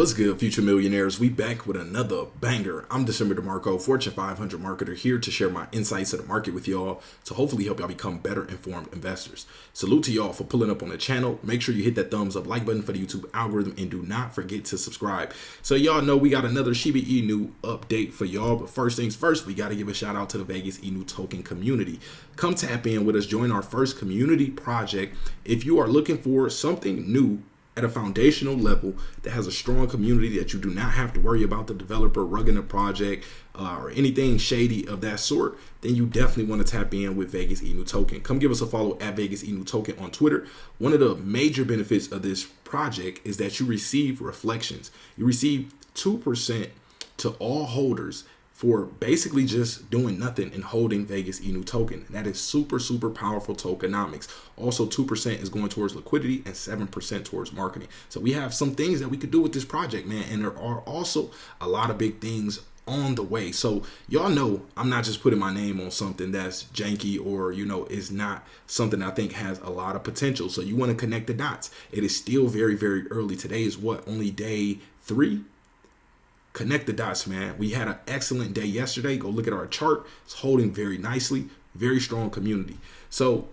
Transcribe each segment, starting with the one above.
What's good, future millionaires? We back with another banger. I'm DecemberDeMarco, Fortune 500 marketer, here to share my insights of the market with y'all to hopefully help y'all become better informed investors. Salute to y'all for pulling up on the channel. Make sure you hit that thumbs up like button for the YouTube algorithm and do not forget to subscribe. So y'all know we got another Shiba Inu update for y'all, but first things first, we got to give a shout out to the Vegas Inu token community. Come tap in with us, join our first community project. If you are looking for something new at a foundational level that has a strong community that you do not have to worry about the developer rugging a project or anything shady of that sort, then you definitely want to tap in with Vegas Inu token. Come give us a follow at Vegas Inu token on Twitter. One of the major benefits of this project is that you receive reflections. You receive 2% to all holders for basically just doing nothing and holding Vegas Inu token. That is super powerful tokenomics. Also, 2% is going towards liquidity and 7% towards marketing. So we have some things that we could do with this project, man. And there are also a lot of big things on the way. So y'all know I'm not just putting my name on something that's janky or, is not something I think has a lot of potential. So you want to connect the dots. It is still very early. Today is only day 3? Connect the dots, man. We had an excellent day yesterday. Go look at our chart. It's holding very nicely. Very strong community. So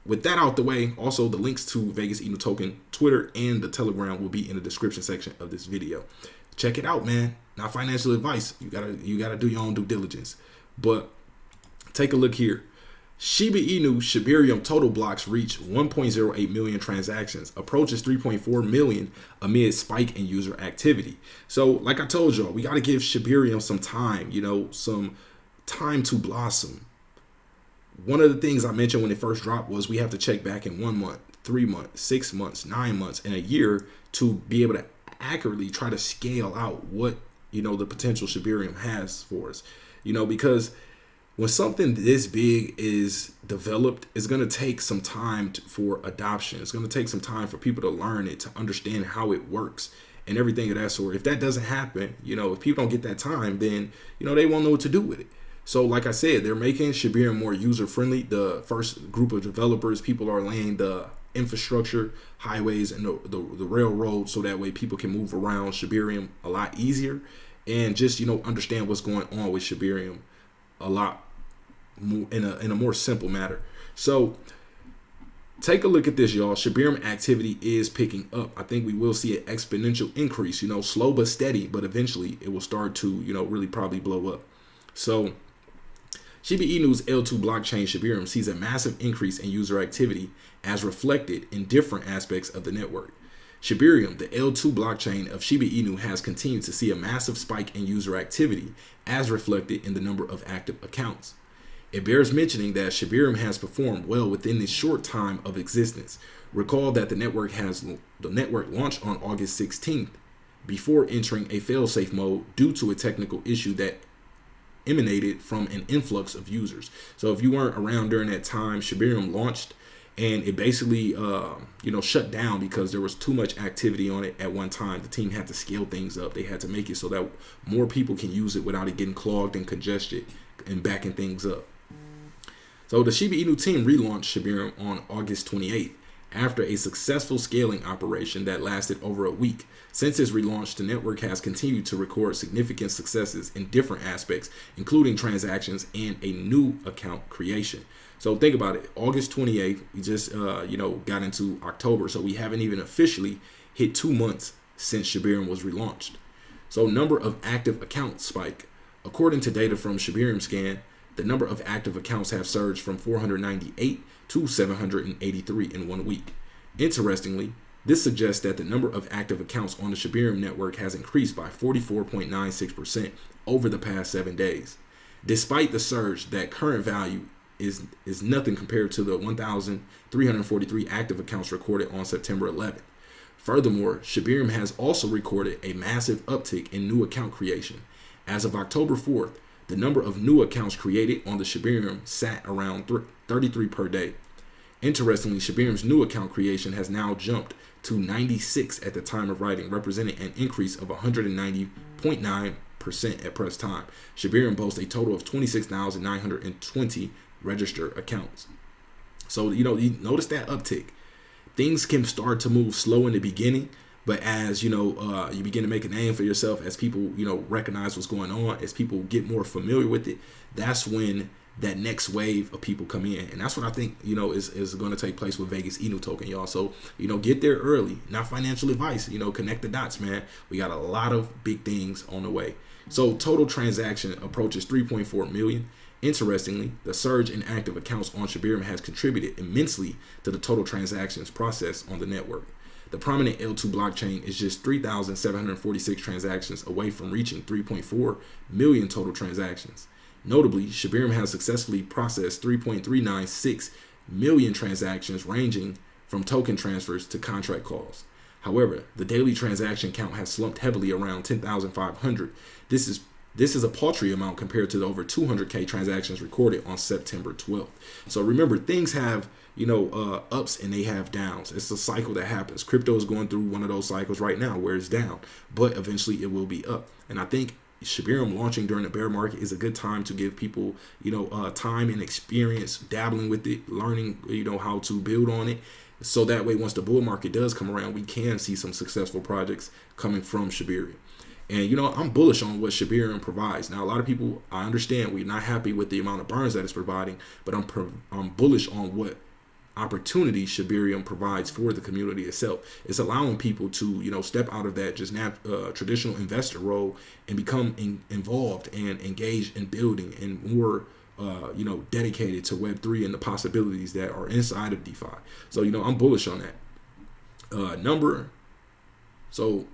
with that out the way, also the links to Vegas Inu token, Twitter, and the Telegram will be in the description section of this video. Check it out, man. Not financial advice. You gotta do your own due diligence. But take a look here. Shiba Inu shibarium total blocks reach 1.08 million transactions, approaches 3.4 million amid spike in user activity. So like I told y'all, we got to give shibarium some time, some time to blossom. One of the things I mentioned when it first dropped was we have to check back in 1 month, 3 months, 6 months, 9 months, and a year to be able to accurately try to scale out what, the potential shibarium has for us, because when something this big is developed, it's going to take some time for adoption. It's going to take some time for people to learn it, to understand how it works and everything of that sort. If that doesn't happen, if people don't get that time, then, they won't know what to do with it. So like I said, they're making shibarium more user-friendly. The first group of developers, people are laying the infrastructure, highways, and the railroad so that way people can move around shibarium a lot easier and just, understand what's going on with shibarium a lot more in a more simple matter. So take a look at this, y'all. shibarium activity is picking up. I think we will see an exponential increase, slow but steady, but eventually it will start to, really probably blow up. So Shiba Inu's L2 blockchain shibarium sees a massive increase in user activity as reflected in different aspects of the network. shibarium, the L2 blockchain of Shiba Inu, has continued to see a massive spike in user activity as reflected in the number of active accounts. It bears mentioning that shibarium has performed well within this short time of existence. Recall that the network launched on August 16th before entering a fail-safe mode due to a technical issue that emanated from an influx of users. So if you weren't around during that time, shibarium launched and it basically shut down because there was too much activity on it at one time. The team had to scale things up. They had to make it so that more people can use it without it getting clogged and congested and backing things up. So the Shiba Inu team relaunched shibarium on August 28th after a successful scaling operation that lasted over a week. Since its relaunch, the network has continued to record significant successes in different aspects, including transactions and a new account creation. So think about it. August 28th, we just got into October, so we haven't even officially hit 2 months since shibarium was relaunched. So number of active accounts spike. According to data from shibarium Scan, the number of active accounts have surged from 498 to 783 in 1 week. Interestingly, this suggests that the number of active accounts on the shibarium network has increased by 44.96% over the past 7 days. Despite the surge, that current value is nothing compared to the 1,343 active accounts recorded on September 11th. Furthermore, shibarium has also recorded a massive uptick in new account creation. As of October 4th, the number of new accounts created on the shibarium sat around 33 per day. Interestingly, shibarium's new account creation has now jumped to 96 at the time of writing, representing an increase of 190.9% at press time. shibarium boasts a total of 26,920 registered accounts. So, you notice that uptick. Things can start to move slow in the beginning, But as you begin to make a name for yourself, as people recognize what's going on, as people get more familiar with it, that's when that next wave of people come in. And that's what I think is going to take place with Vegas Inu token, y'all. So get there early. Not financial advice. Connect the dots, man. We got a lot of big things on the way. So total transaction approaches 3.4 million. Interestingly, the surge in active accounts on shibArmy has contributed immensely to the total transactions processed on the network. The prominent L2 blockchain is just 3,746 transactions away from reaching 3.4 million total transactions. Notably, shibArmy has successfully processed 3.396 million transactions, ranging from token transfers to contract calls. However, the daily transaction count has slumped heavily around 10,500. This is a paltry amount compared to the over 200K transactions recorded on September 12th. So remember, things have ups and they have downs. It's a cycle that happens. Crypto is going through one of those cycles right now where it's down, but eventually it will be up. And I think shibArmy launching during the bear market is a good time to give people time and experience dabbling with it, learning how to build on it, so that way once the bull market does come around, we can see some successful projects coming from shibArmy. And I'm bullish on what shibArmy provides. Now, a lot of people, I understand, we're not happy with the amount of burns that it's providing, but I'm bullish on what opportunity shibArmy provides for the community itself. It's allowing people to step out of that just traditional investor role and become involved and engaged in building and more dedicated to Web3 and the possibilities that are inside of DeFi. So I'm bullish on that. So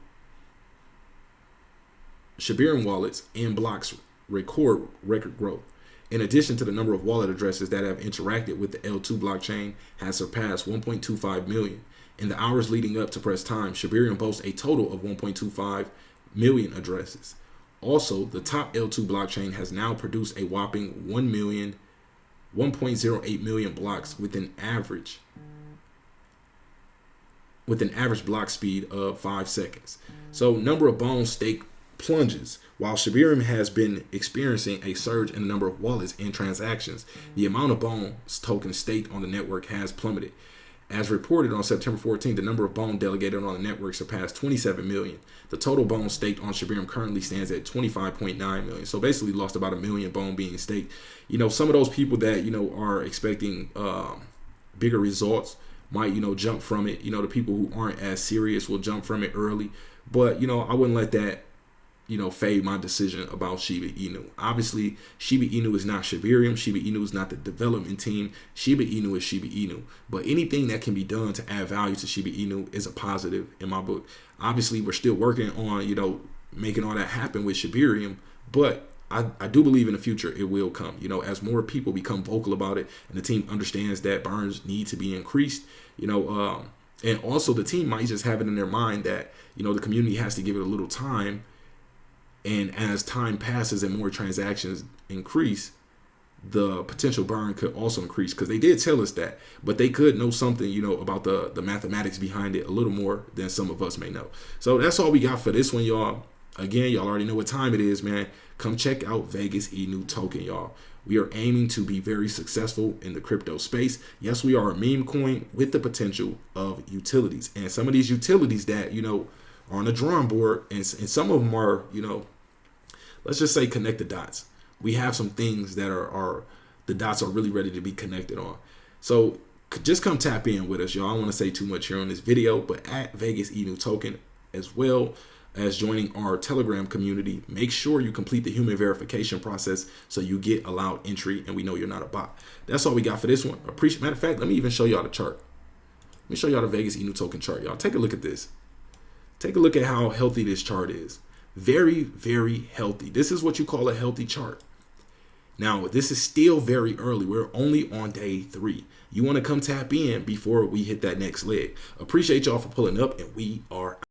shibArmy wallets and blocks record growth. In addition to the number of wallet addresses that have interacted with the L2 blockchain has surpassed 1.25 million. In the hours leading up to press time, shibArmy boasts a total of 1.25 million addresses. Also, the top L2 blockchain has now produced a whopping 1.08 million blocks with an average block speed of 5 seconds. So number of bones staked plunges. While shibArmy has been experiencing a surge in the number of wallets and transactions, the amount of bones tokens staked on the network has plummeted. As reported on September 14th, the number of bone delegated on the network surpassed 27 million. The total bone staked on shibArmy currently stands at 25.9 million. So basically lost about 1 million bone being staked. Some of those people that, are expecting bigger results might, jump from it. The people who aren't as serious will jump from it early. But, I wouldn't let that fade my decision about Shiba Inu. Obviously, Shiba Inu is not shibArmy. Shiba Inu is not the development team. Shiba Inu is Shiba Inu. But anything that can be done to add value to Shiba Inu is a positive in my book. Obviously, we're still working on, making all that happen with shibArmy, but I do believe in the future it will come. As more people become vocal about it and the team understands that burns need to be increased, and also the team might just have it in their mind that, the community has to give it a little time. And as time passes and more transactions increase, the potential burn could also increase, because they did tell us that, but they could know something, about the mathematics behind it a little more than some of us may know. So that's all we got for this one, y'all. Again, y'all already know what time it is, man. Come check out Vegas Inu token, y'all. We are aiming to be very successful in the crypto space. Yes, we are a meme coin with the potential of utilities, and some of these utilities that, are on the drawing board, and some of them are, let's just say connect the dots. We have some things that are the dots are really ready to be connected on. So just come tap in with us, y'all. I don't want to say too much here on this video, but at Vegas Inu token, as well as joining our Telegram community, make sure you complete the human verification process so you get allowed entry and we know you're not a bot. That's all we got for this one. Matter of fact, let me even show y'all the chart. Let me show y'all the Vegas Inu token chart, y'all. Take a look at this. Take a look at how healthy this chart is. Very, very healthy. This is what you call a healthy chart. Now, this is still very early. We're only on day 3. You want to come tap in before we hit that next leg. Appreciate y'all for pulling up, and we are out.